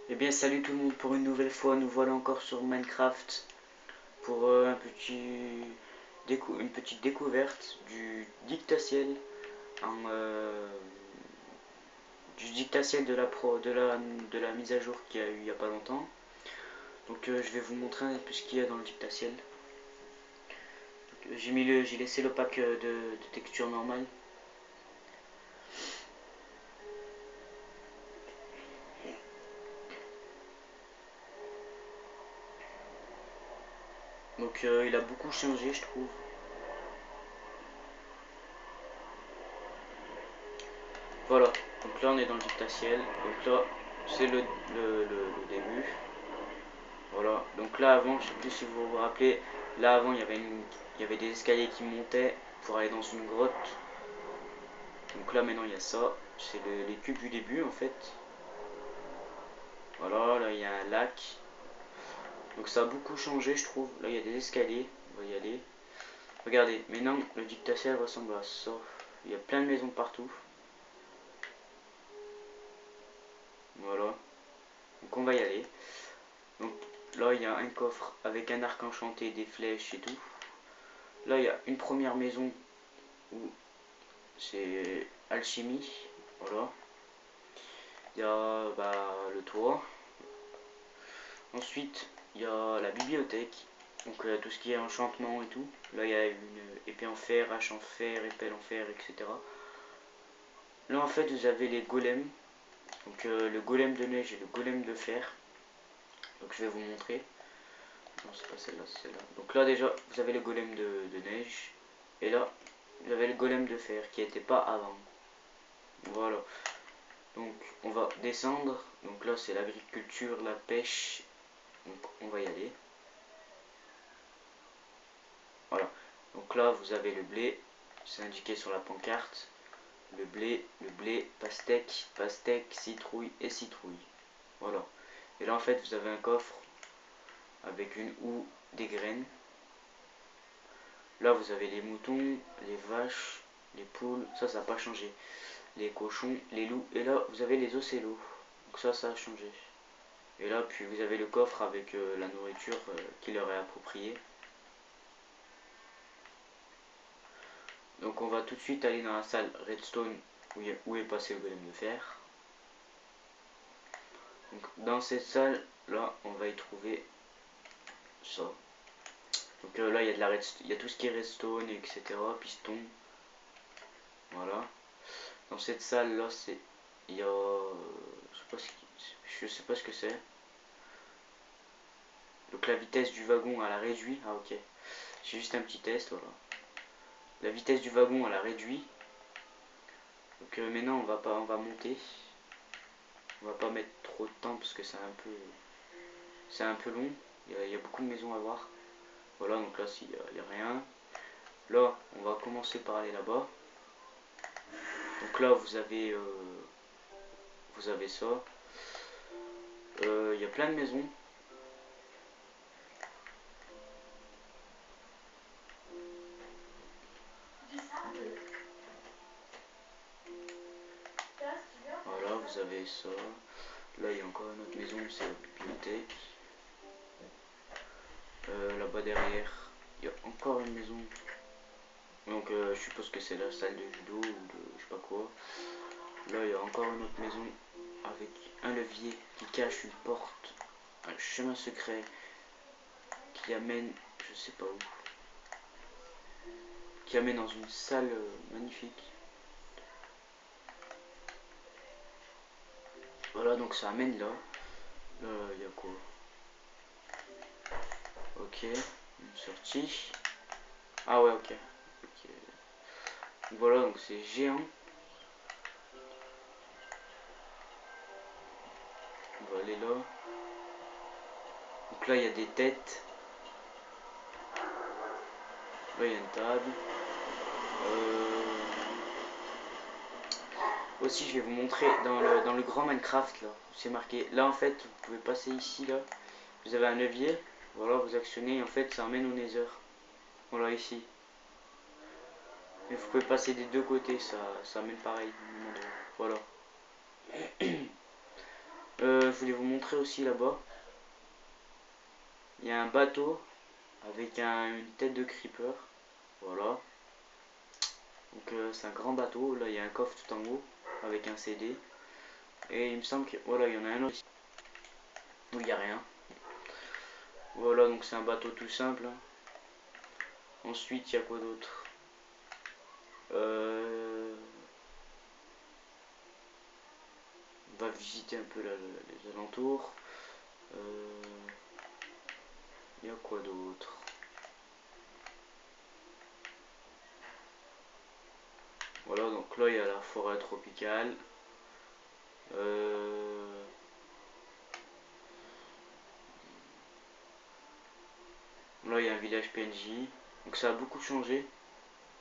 Eh bien salut tout le monde pour une nouvelle fois, nous voilà encore sur Minecraft pour une petite découverte du dictatiel de la mise à jour qu'il y a eu il n'y a pas longtemps. Donc je vais vous montrer un peu ce qu'il y a dans le dictatiel. J'ai laissé le pack de texture normale. Donc il a beaucoup changé je trouve. Voilà, donc là on est dans le dictatiel, donc là c'est le début. Voilà, donc là avant, je sais plus si vous vous rappelez, là avant il y avait des escaliers qui montaient pour aller dans une grotte. Donc là maintenant il y a ça, c'est les cubes du début en fait. Voilà, là il y a un lac. Donc ça a beaucoup changé je trouve. Là il y a des escaliers, on va y aller. Regardez, maintenant le dictatiel ressemble à ça. Il y a plein de maisons partout. Voilà, donc on va y aller. Donc là il y a un coffre avec un arc enchanté, des flèches et tout. Là il y a une première maison où c'est alchimie, voilà. Il y a le toit. Ensuite, il y a la bibliothèque, donc tout ce qui est enchantement et tout. Là, il y a une épée en fer, hache en fer, épelle en fer, etc. Là, en fait, vous avez les golems. Donc, le golem de neige et le golem de fer. Donc, je vais vous montrer. Non, c'est pas celle-là, c'est celle-là. Donc, là, déjà, vous avez le golem de neige. Et là, vous avez le golem de fer qui n'était pas avant. Voilà. Donc on va descendre, donc là c'est l'agriculture, la pêche, donc on va y aller. Voilà, donc là vous avez le blé, c'est indiqué sur la pancarte. Le blé, pastèque, pastèque, citrouille et citrouille. Voilà. Et là en fait vous avez un coffre avec une houe, des graines. Là vous avez les moutons, les vaches, les poules, ça n'a pas changé. Les cochons, les loups, et là vous avez les ocellots. Donc ça a changé. Et là, puis vous avez le coffre avec la nourriture qui leur est appropriée. Donc on va tout de suite aller dans la salle redstone où est passé le golem de fer. Donc dans cette salle, là, on va y trouver ça. Donc là, il y a il y a tout ce qui est redstone, etc. Piston. Voilà. Dans cette salle là, il y a, je sais pas ce que c'est. Donc la vitesse du wagon, elle a réduit. Ah ok. C'est juste un petit test, voilà. La vitesse du wagon, elle a réduit. Donc maintenant on va monter. On va pas mettre trop de temps parce que c'est un peu long. Il y a beaucoup de maisons à voir. Voilà, donc là il y a rien. Là on va commencer par aller là-bas. Donc là vous avez ça. Il y a plein de maisons. Voilà, vous avez ça. Là il y a encore une autre maison, c'est la bibliothèque. Là-bas derrière, il y a encore une maison. Donc je suppose que c'est la salle de judo ou de je sais pas quoi. Là il y a encore une autre maison avec un levier qui cache une porte, un chemin secret qui amène je sais pas où. Qui amène dans une salle magnifique. Voilà, donc ça amène là. Là il y a quoi? Ok, une sortie. Ah ouais, ok. Ok. Voilà, donc c'est géant. On va aller là. Donc là, il y a des têtes. Là, il y a une table. Aussi, je vais vous montrer dans le grand Minecraft, là. C'est marqué. Là, en fait, vous pouvez passer ici, là. Vous avez un levier. Voilà, vous actionnez. Et en fait, ça emmène au Nether. Voilà, ici. Et vous pouvez passer des deux côtés. Ça amène pareil. Voilà. je voulais vous montrer aussi là-bas. Il y a un bateau avec une tête de creeper. Voilà. Donc c'est un grand bateau. Là il y a un coffre tout en haut avec un CD. Et il me semble que voilà, il y en a un autre ici où il n'y a rien. Voilà, donc c'est un bateau tout simple. Ensuite, il y a quoi d'autre? On va visiter un peu les alentours. Il y a quoi d'autre? Voilà, donc là il y a la forêt tropicale. Là il y a un village PNJ. Donc ça a beaucoup changé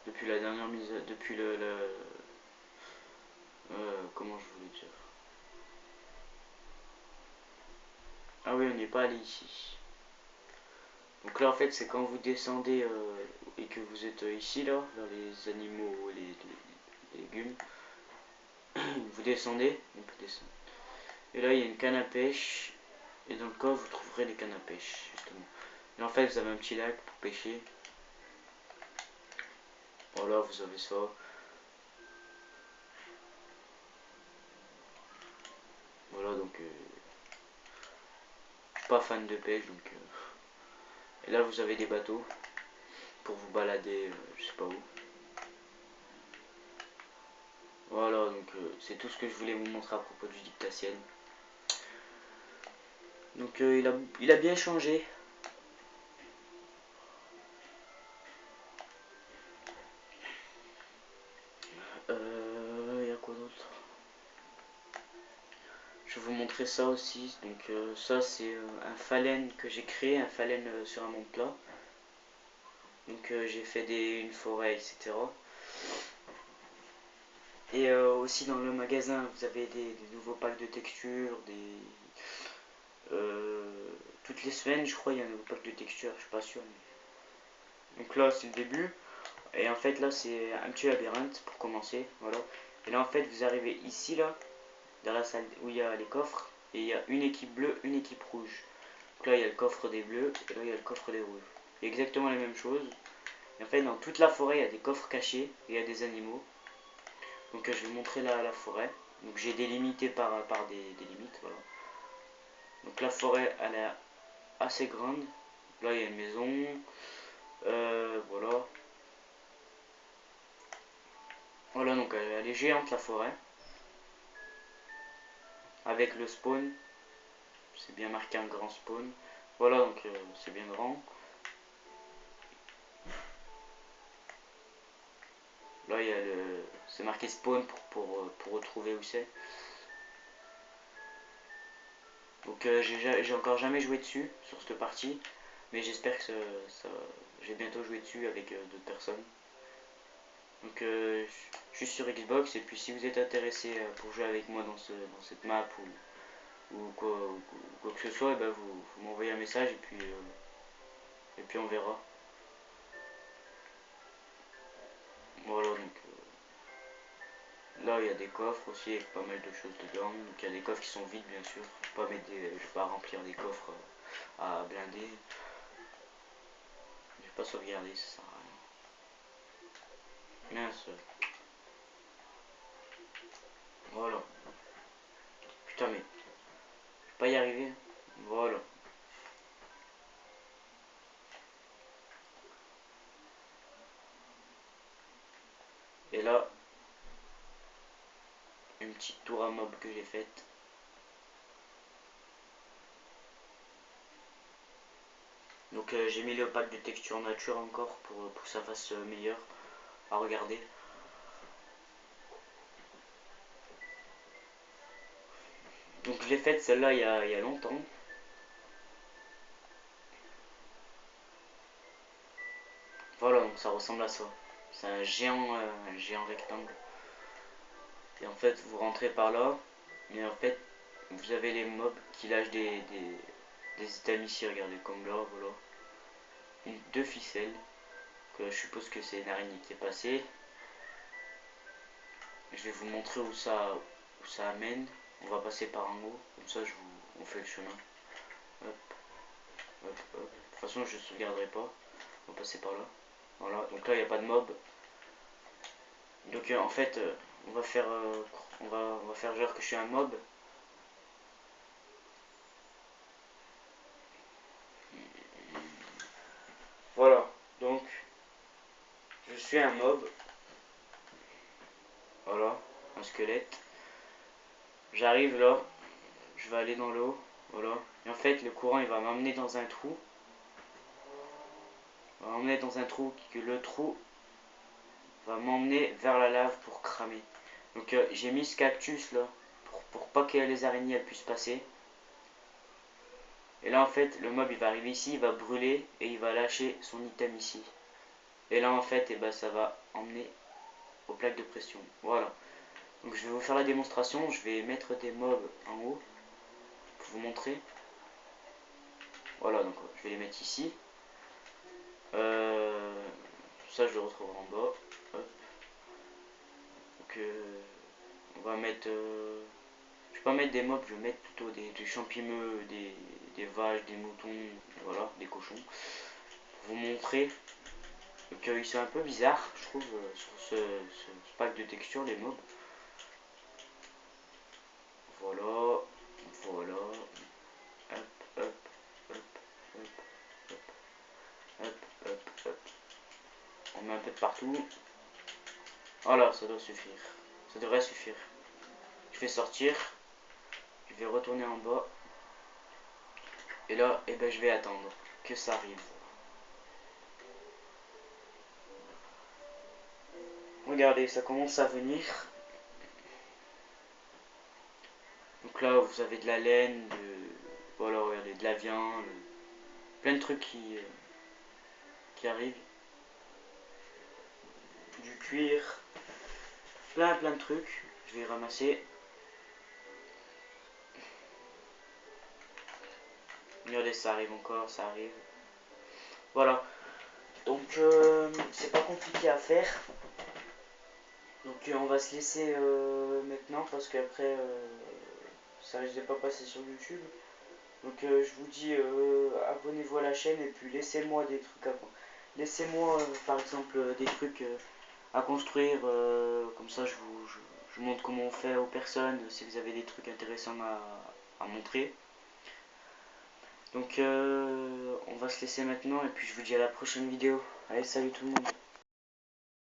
depuis la dernière mise à... depuis comment je voulais dire? Ah oui, on n'est pas allé ici. Donc là en fait c'est quand vous descendez et que vous êtes ici là, vers les animaux et les légumes. Vous descendez, on peut descendre. Et là il y a une canne à pêche. Et dans le coffre vous trouverez les cannes à pêche justement. Et en fait vous avez un petit lac pour pêcher. Voilà, vous avez ça. Voilà, donc je suis pas fan de pêche, donc et là vous avez des bateaux pour vous balader, je sais pas où. Voilà, donc c'est tout ce que je voulais vous montrer à propos du Dictaciel. Donc il a bien changé. Il y a quoi d'autre? Je vais vous montrer ça aussi. Donc ça c'est un phalène que j'ai créé, un phalène sur un monde plat. Donc j'ai fait une forêt, etc. Et aussi dans le magasin, vous avez des nouveaux packs de textures, toutes les semaines, je crois, il y a un nouveau pack de textures, je suis pas sûr. Donc là, c'est le début. Et en fait, là, c'est un petit labyrinthe pour commencer. Voilà. Et là, en fait, vous arrivez ici, là, dans la salle où il y a les coffres. Et il y a une équipe bleue, une équipe rouge. Donc là, il y a le coffre des bleus et là, il y a le coffre des rouges. C'est exactement la même chose. Et en fait, dans toute la forêt, il y a des coffres cachés et il y a des animaux. Donc je vais vous montrer la forêt. Donc j'ai délimité par des limites. Voilà. Donc la forêt, elle est assez grande. Là, il y a une maison. Voilà. Voilà, donc elle est géante la forêt. Avec le spawn. C'est bien marqué un grand spawn. Voilà, donc c'est bien grand. Là, il y a c'est marqué spawn pour retrouver où c'est. Donc j'ai encore jamais joué dessus, sur cette partie. Mais j'espère que je vais bientôt jouer dessus avec d'autres personnes. Donc je suis sur Xbox et puis si vous êtes intéressé pour jouer avec moi dans cette map ou quoi que ce soit, et ben vous m'envoyez un message et puis on verra. Voilà, donc là il y a des coffres aussi avec pas mal de choses dedans. Donc il y a des coffres qui sont vides bien sûr. Je vais pas remplir des coffres à blinder. Je vais pas sauvegarder, ça sert à rien. Mince. Voilà. Putain mais je vais pas y arriver. Voilà. Et là, une petite tour à mob que j'ai faite. Donc j'ai mis le pack de texture nature encore pour que ça fasse meilleur à regarder. Donc je l'ai faite celle-là il y a longtemps. Voilà, donc ça ressemble à ça. C'est un géant rectangle. Et en fait, vous rentrez par là. Et en fait, vous avez les mobs qui lâchent des items ici, regardez, comme là, voilà. Deux ficelles. Que je suppose que c'est une araignée qui est passée. Je vais vous montrer où ça amène. On va passer par en haut. Comme ça, je vous on fait le chemin. Hop, hop, hop. De toute façon, je ne sauvegarderai pas. On va passer par là. Voilà, donc là, il n'y a pas de mob. Donc en fait, on va faire genre que je suis un mob. Voilà, donc je suis un mob. Voilà, un squelette. J'arrive là, je vais aller dans l'eau. Voilà. Et en fait, le courant il va m'emmener dans un trou. Il va m'emmener dans un trou que le trou va m'emmener vers la lave pour cramer. Donc j'ai mis ce cactus là pour pas que les araignées elles puissent passer. Et là en fait le mob il va arriver ici, il va brûler et il va lâcher son item ici. Et là en fait et ben, ça va emmener aux plaques de pression. Voilà. Donc je vais vous faire la démonstration, je vais mettre des mobs en haut pour vous montrer. Voilà, donc je vais les mettre ici. Ça je le retrouverai en bas. Hop. Donc on va mettre... je vais pas mettre des mobs, je vais mettre plutôt des champignons, des vaches, des moutons, voilà, des cochons. Pour vous montrer. Donc ils sont un peu bizarres, je trouve, sur ce pack de textures, les mobs. Voilà, voilà. Hop, hop, hop, hop, hop, hop, hop, hop. On met un peu de partout. Voilà, ça doit suffire. Ça devrait suffire. Je vais sortir. Je vais retourner en bas. Et là, eh ben, je vais attendre que ça arrive. Regardez, ça commence à venir. Donc là, vous avez de la laine, voilà, regardez, de la viande, plein de trucs qui arrivent. Du cuir, plein de trucs. Je vais ramasser. Regardez, ça arrive encore, ça arrive. Voilà. Donc, c'est pas compliqué à faire. Donc, on va se laisser maintenant parce qu'après, ça risque de pas passer sur YouTube. Donc, je vous dis, abonnez-vous à la chaîne et puis laissez-moi des trucs à... Laissez-moi, par exemple, des trucs à construire. Comme ça, je montre comment on fait aux personnes si vous avez des trucs intéressants à montrer. Donc on va se laisser maintenant et puis je vous dis à la prochaine vidéo. Allez, salut tout le monde.